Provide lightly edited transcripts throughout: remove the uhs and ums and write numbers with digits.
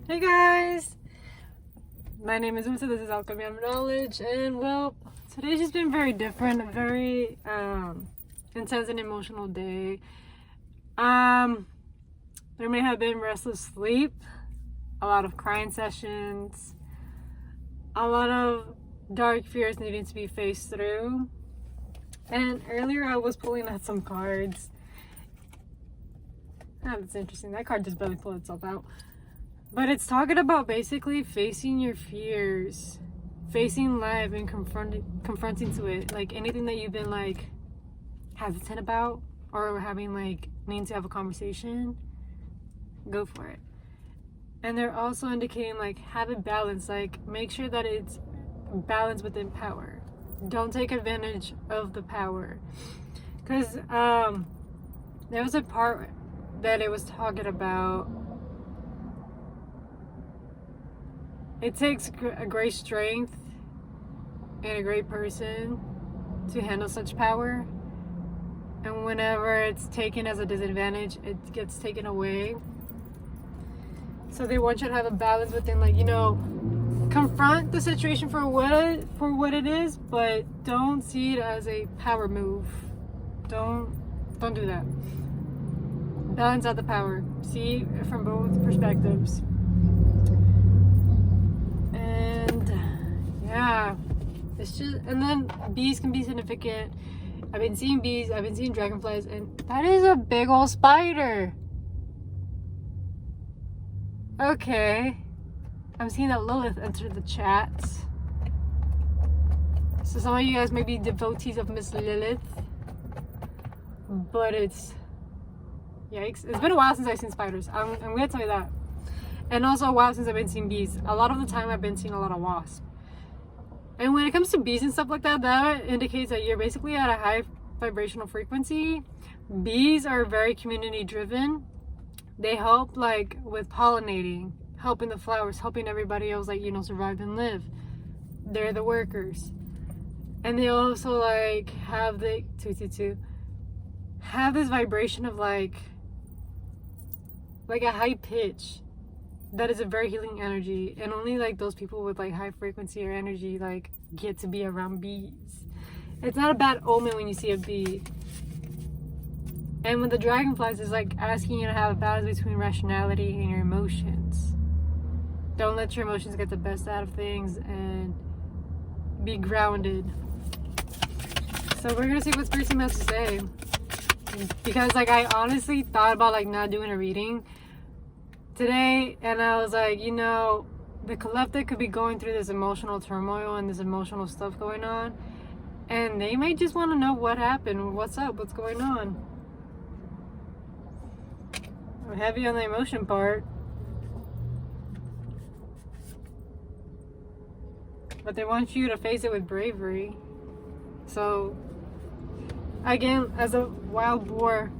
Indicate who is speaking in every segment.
Speaker 1: Hey guys! My name is Umsa, this is Alchemy of Knowledge, and well, today's just been very different, a very intense and emotional day. There may have been restless sleep, a lot of crying sessions, a lot of dark fears needing to be faced through. And earlier I was pulling out some cards. That's interesting, that card just barely pulled itself out. But it's talking about basically facing your fears, facing life and confronting to it. Like anything that you've been like hesitant about or having like needing to have a conversation, go for it. And they're also indicating like have it balanced, like make sure that it's balanced within power. Don't take advantage of the power. Because there was a part that it was talking about. It takes a great strength and a great person to handle such power. And whenever it's taken as a disadvantage, it gets taken away. So they want you to have a balance within, like, you know, confront the situation for what it is, but don't see it as a power move. Don't do that. Balance out the power. See it from both perspectives. Yeah, it's just, and then bees can be significant. I've been seeing bees, I've been seeing dragonflies, and that is a big old spider. Okay, I'm seeing that Lilith enter the chat. So some of you guys may be devotees of Miss Lilith, but it's, yikes. It's been a while since I've seen spiders. I'm gonna tell you that. And also a while since I've been seeing bees. A lot of the time I've been seeing a lot of wasps. And when it comes to bees and stuff like that, that indicates that you're basically at a high vibrational frequency. Bees are very community driven. They help like with pollinating, helping the flowers, helping everybody else like, you know, survive and live. They're the workers. And they also like have the have this vibration of like a high pitch. That is a very healing energy, and only like those people with like high frequency or energy like get to be around bees. It's not a bad omen when you see a bee. And when the dragonflies is like asking you to have a balance between rationality and your emotions. Don't let your emotions get the best out of things and be grounded. So we're gonna see what Spirit Team has to say, because like I honestly thought about like not doing a reading today, and I was like, you know, the collective could be going through this emotional turmoil and this emotional stuff going on, and they might just want to know what happened, what's up, what's going on. I'm heavy on the emotion part, but they want you to face it with bravery. So again, as a wild boar,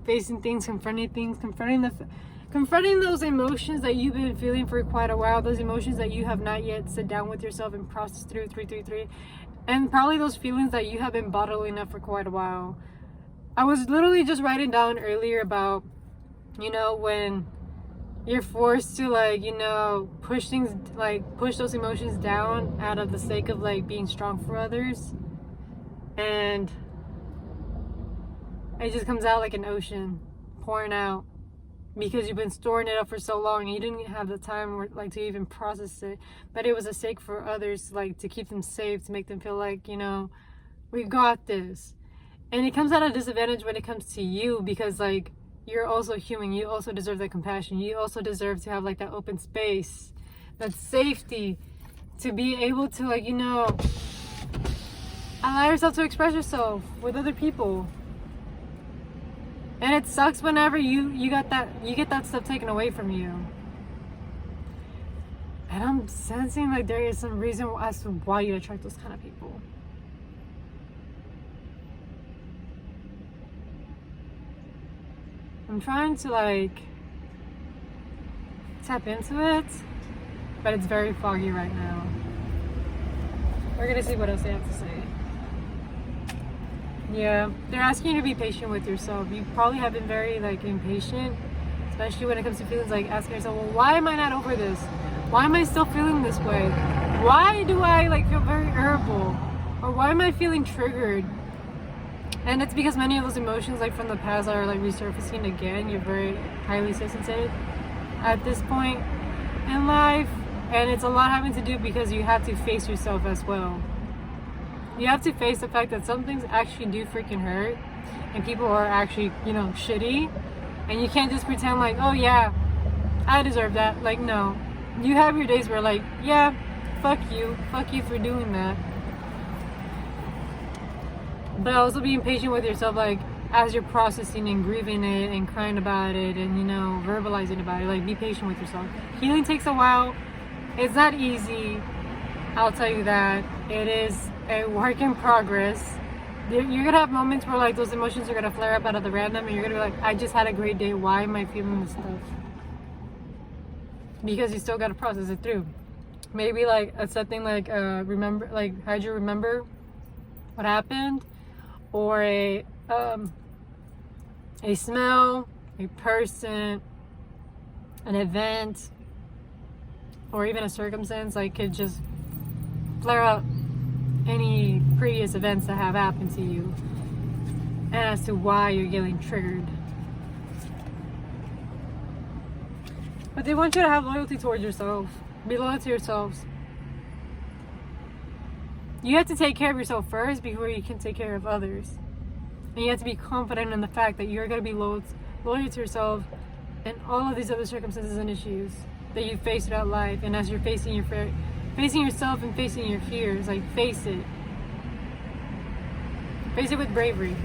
Speaker 1: facing things, confronting those emotions that you've been feeling for quite a while, those emotions that you have not yet sit down with yourself and processed through 333, and probably those feelings that you have been bottling up for quite a while. I was literally just writing down earlier about, you know, when you're forced to like, you know, push those emotions down out of the sake of like being strong for others, and it just comes out like an ocean pouring out. Because you've been storing it up for so long and you didn't have the time like to even process it, but it was a sake for others, like to keep them safe, to make them feel like, you know, we got this. And it comes at a disadvantage when it comes to you, because like you're also human, you also deserve that compassion, you also deserve to have like that open space, that safety, to be able to like, you know, allow yourself to express yourself with other people. And it sucks whenever you get that stuff taken away from you. And I'm sensing like there is some reason as to why you attract those kind of people. I'm trying to like tap into it, but it's very foggy right now. We're gonna see what else they have to say. Yeah, they're asking you to be patient with yourself. You probably have been very like impatient, especially when it comes to feelings, like asking yourself, well, why am I not over this? Why am I still feeling this way? Why do I like feel very irritable? Or why am I feeling triggered? And it's because many of those emotions like from the past are like resurfacing again. You're very highly sensitive at this point in life, and it's a lot having to do because you have to face yourself as well. You have to face the fact that some things actually do freaking hurt, and people are actually, you know, shitty, and you can't just pretend like, oh yeah, I deserve that. Like, no, you have your days where like, yeah, fuck you for doing that. But also being patient with yourself, like as you're processing and grieving it and crying about it and, you know, verbalizing about it, like be patient with yourself. Healing takes a while. It's not easy, I'll tell you that. It is a work in progress. You're gonna have moments where like those emotions are gonna flare up out of the random, and you're gonna be like, I just had a great day, why am I feeling this stuff? Because you still gotta process it through. Maybe like something like remember, like how'd you remember what happened, or a smell, a person, an event, or even a circumstance, like could just flare up any previous events that have happened to you, and as to why you're getting triggered. But they want you to have loyalty towards yourself. Be loyal to yourselves. You have to take care of yourself first before you can take care of others. And you have to be confident in the fact that you're going to be loyal to yourself in all of these other circumstances and issues that you face throughout life. And as you're facing yourself and facing your fears, like face it. Face it with bravery.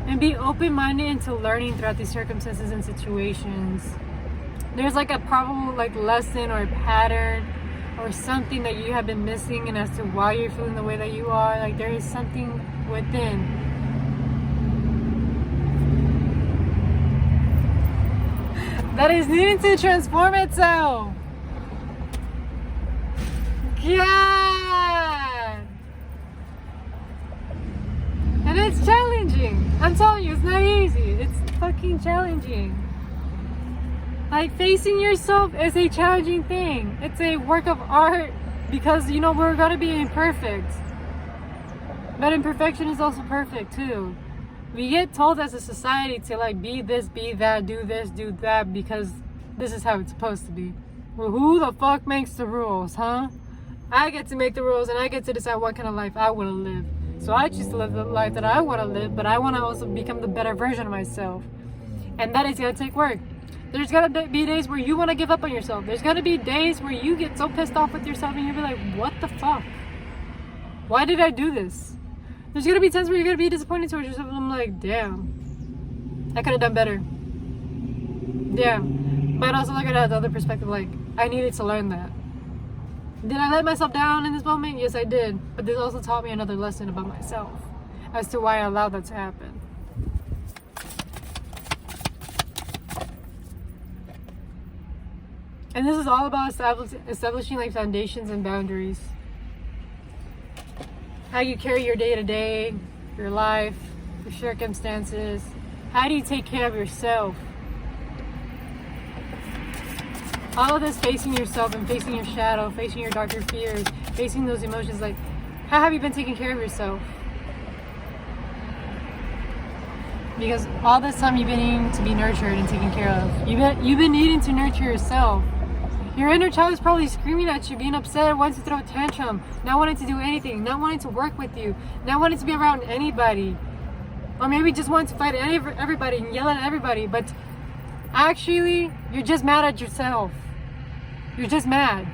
Speaker 1: And be open-minded into learning throughout these circumstances and situations. There's like a probable like lesson or a pattern or something that you have been missing, and as to why you're feeling the way that you are. Like there is something within that is needing to transform itself. God. And it's challenging. I'm telling you, it's not easy. It's fucking challenging. Like facing yourself is a challenging thing. It's a work of art because, you know, we're gonna be imperfect. But imperfection is also perfect too. We get told as a society to like be this, be that, do this, do that, because this is how it's supposed to be. Well, who the fuck makes the rules, huh? I get to make the rules and I get to decide what kind of life I want to live. So I choose to live the life that I want to live, but I want to also become the better version of myself. And that is going to take work. There's going to be days where you want to give up on yourself. There's going to be days where you get so pissed off with yourself and you'll be like, what the fuck? Why did I do this? There's going to be times where you're going to be disappointed towards yourself and I'm like, damn, I could have done better. Damn. But also look at it at the other perspective, like, I needed to learn that. Did I let myself down in this moment? Yes, I did. But this also taught me another lesson about myself as to why I allowed that to happen. And this is all about establishing like foundations and boundaries. How you carry your day to day, your life, your circumstances. How do you take care of yourself? All of this facing yourself and facing your shadow, facing your darker fears, facing those emotions, like, how have you been taking care of yourself? Because all this time you've been needing to be nurtured and taken care of. You've been needing to nurture yourself. Your inner child is probably screaming at you, being upset, wanting to throw a tantrum, not wanting to do anything, not wanting to work with you, not wanting to be around anybody. Or maybe just wanting to fight everybody and yell at everybody. But actually, you're just mad at yourself. You're just mad.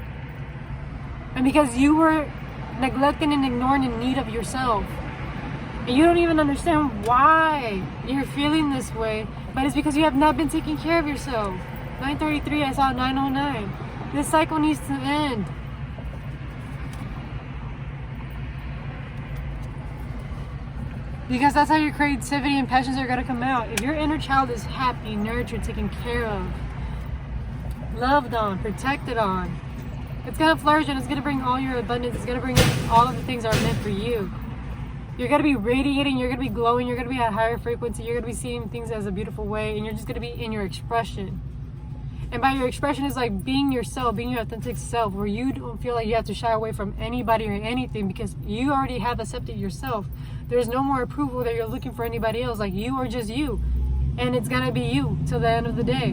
Speaker 1: And because you were neglecting and ignoring the need of yourself. And you don't even understand why you're feeling this way. But it's because you have not been taking care of yourself. 9:33, I saw 9:09. This cycle needs to end. Because that's how your creativity and passions are going to come out. If your inner child is happy, nurtured, taken care of, loved on, protected on, it's going to flourish and it's going to bring all your abundance. It's going to bring all of the things that are meant for you. You're going to be radiating, you're going to be glowing, you're going to be at a higher frequency, you're going to be seeing things as a beautiful way, and you're just going to be in your expression. And by your expression is like being yourself, being your authentic self, where you don't feel like you have to shy away from anybody or anything because you already have accepted yourself. There's no more approval that you're looking for anybody else. Like, you are just you. And it's going to be you till the end of the day.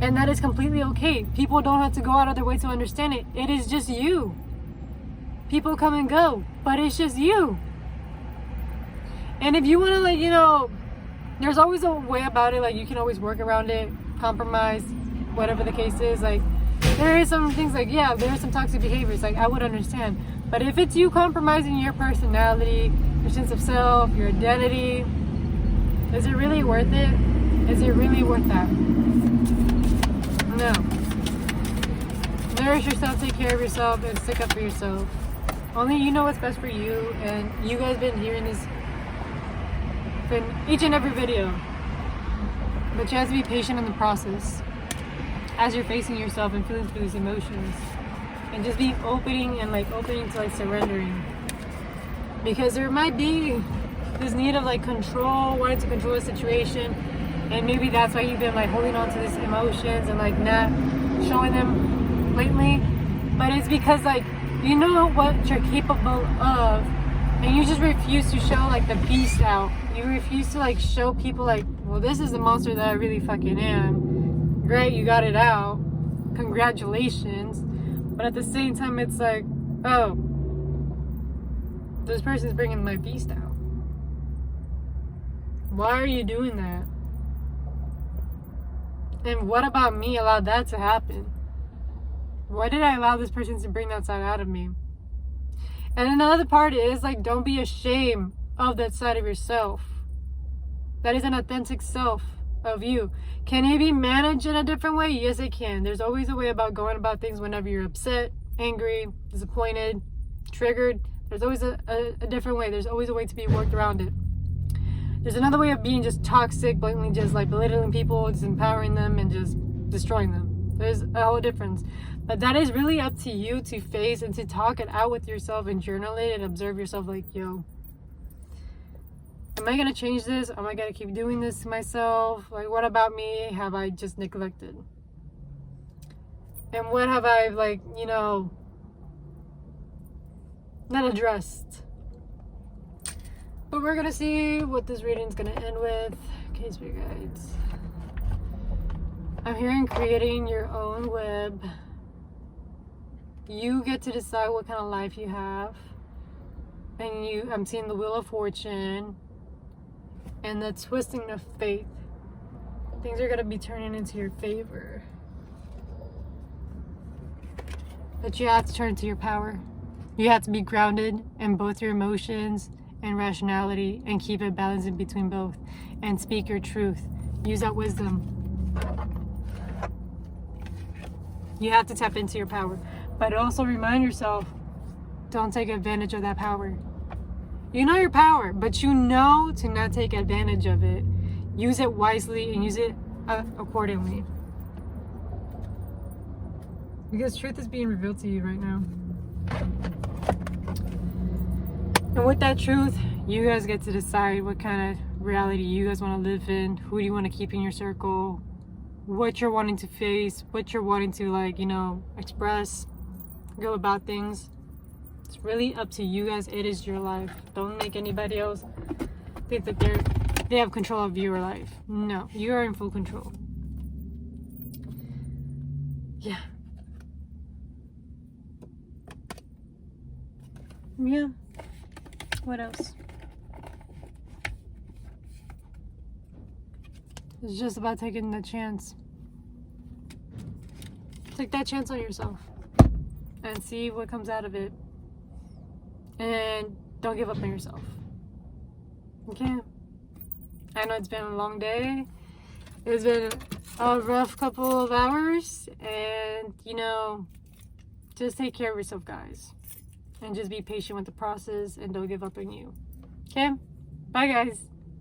Speaker 1: And that is completely okay. People don't have to go out of their way to understand it. It is just you. People come and go, but it's just you. And if you want to, like, you know, there's always a way about it. Like, you can always work around it, compromise, whatever the case is. Like, there is some things like, yeah, there are some toxic behaviors. Like, I would understand. But if it's you compromising your personality, your sense of self, your identity, is it really worth it? Is it really worth that? No. Nourish yourself, take care of yourself, and stick up for yourself. Only you know what's best for you, and you guys been hearing this in each and every video. But you have to be patient in the process as you're facing yourself and feeling through these emotions. And just be opening to like surrendering. Because there might be this need of like control, wanting to control the situation. And maybe that's why you've been like holding on to these emotions and like not showing them lately. But it's because like you know what you're capable of, and you just refuse to show like the beast out. You refuse to like show people like, well, this is the monster that I really fucking am. Great, you got it out. Congratulations. But at the same time, it's like, oh, this person's bringing my beast out. Why are you doing that? And what about me allowed that to happen? Why did I allow this person to bring that side out of me? And another part is like, don't be ashamed of that side of yourself. That is an authentic self of you. Can it be managed in a different way? Yes, it can. There's always a way about going about things whenever you're upset, angry, disappointed, triggered. There's always a different way. There's always a way to be worked around it. There's another way of being just toxic, blatantly just like belittling people, disempowering them, and just destroying them. There's a whole difference. But that is really up to you to face and to talk it out with yourself and journal it and observe yourself like, yo, am I going to change this? Am I going to keep doing this to myself? Like, what about me have I just neglected? And what have I, like, you know, not addressed? But we're going to see what this reading is going to end with. Okay, spirit guides. I'm hearing creating your own web. You get to decide what kind of life you have. And I'm seeing the Wheel of Fortune and the twisting of fate. Things are going to be turning into your favor. But you have to turn to your power. You have to be grounded in both your emotions and rationality and keep it balanced in between both. And speak your truth. Use that wisdom. You have to tap into your power. But also remind yourself, don't take advantage of that power. You know your power, but you know to not take advantage of it. Use it wisely and use it accordingly. Because truth is being revealed to you right now. And with that truth, you guys get to decide what kind of reality you guys want to live in. Who do you want to keep in your circle? What you're wanting to face. What you're wanting to, like, you know, express. Go about things. It's really up to you guys. It is your life. Don't make anybody else think that they have control of your life. No, you are in full control. Yeah. Yeah. What else? It's just about taking the chance. Take that chance on yourself and see what comes out of it. And don't give up on yourself. Okay? I know it's been a long day. It's been a rough couple of hours. And, you know, just take care of yourself, guys. And just be patient with the process and don't give up on you. Okay? Bye, guys.